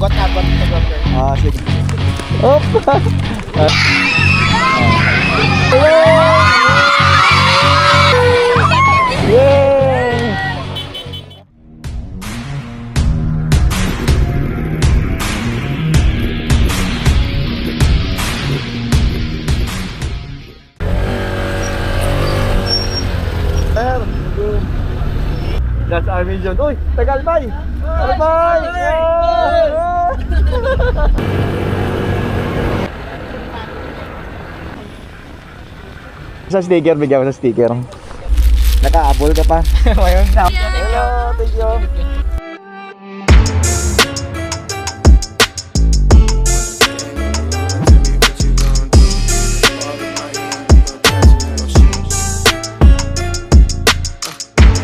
Ah, sige. Opa! Yay! That's our mission. Uy, Tagalbay! Tagalbay! Sa sticker, bigyan ko sa sticker. Naka-apple ka pa. Ayun na. Hello, thank you.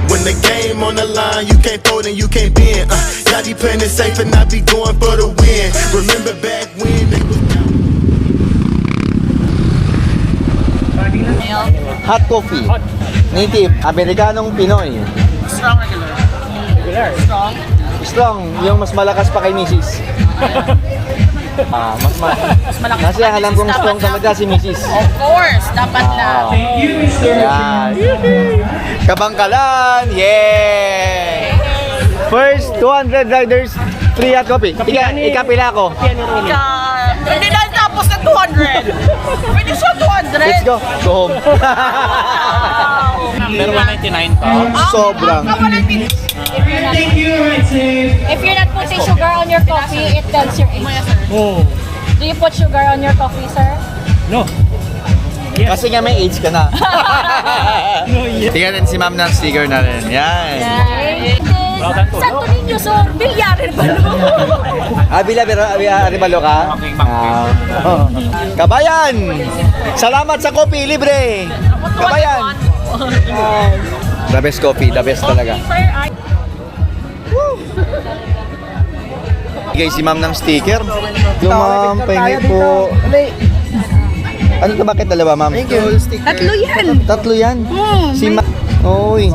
When the game on the line, you can't fold and you can't bend. Y'all be playing it safe and I be going for the win. Remember back when they was Hot coffee. Native, Amerikanong Pinoy. Strong regular. Regular? Strong? Strong, yung mas malakas pa kay Mrs. Mas malakas kasi pa kay alam Mrs. kong strong Dapat talaga si Mrs. Of course, dapat na. Yan. Kabangkalan! Yay! First 200 riders, free hot coffee. Ikapila ko. Hindi na tapos ng 200. Pwede siya 200. Let's go. Go home. Pero 199 pa. Sobrang. If you're not putting sugar on your coffee, it tells your age. Oh. Do you put sugar on your coffee, sir? No. Kasi nga may age ka na. Tingnan din si ma'am ng sticker na rin. Yan. Santo Niño, sir. Bilyarin ba no? Bila pero Aribalo ka? Kabayan! Salamat sa kopi, libre! Kabayan! The best coffee, the best talaga. Bigay si ma'am ng sticker. Yung ma'am, pahingi po. Ano ito, bakit dalawa ma'am? Tatlo yan. Tatlo yan? Si ma'am. Oy,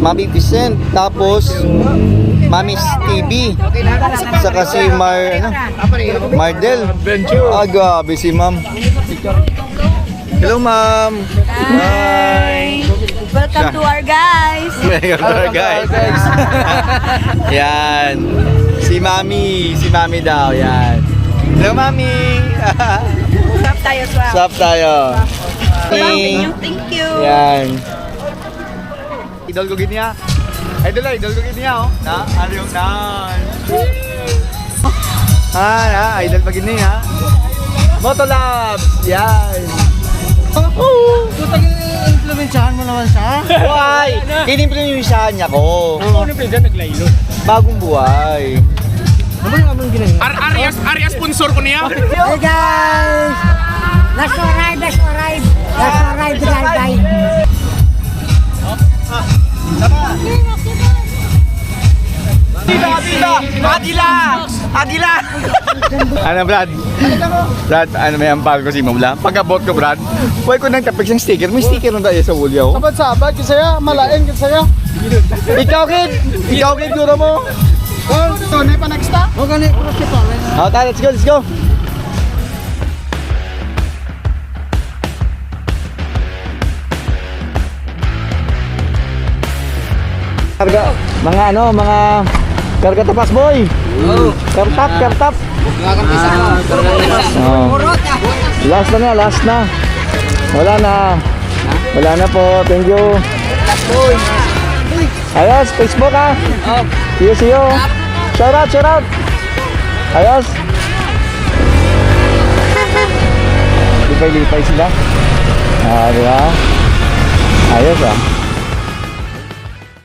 Mami Vicent, tapos Mami's TV, saka si Mardel. Grabe si ma'am. Hello ma'am. Hi. Welcome to our guys. Welcome to our guys. Yan. Si Mami daw, yan. Hello Mami. Swap tayo, swap. Swap tayo. Thank you. Yan. Idol ko giniya. Idol ko giniya, oh. Na, ano yung idol pa giniya. Motolabs. Yan. Implementahan mo naman siya. Why? Inimplementahan niya ko. Ano pa dyan naglaylo? Bagong buhay. Ano yung among ginagawa? Arias sponsor ko niya. Hey guys! Let's arrive, guys. Agila! Ano Brad? Brad, ano may ampal ko si Mamla? Pagkabot ko Brad, huwag ko nang tapik ng sticker. May sticker nung tayo sa Wulyaw. Sabad, kisaya, malain, kisaya. Ikaw kid, guro mo. Ito, na pa next ta? O, gani, puro si Paul. Okay, let's go. Karga, mga karga tapas boy. Kartap. Last na. Wala na po. Thank you. Ayos, Facebook ha. See you. Shout out. Ayos. Lipay sila. Diba? Ayos ah.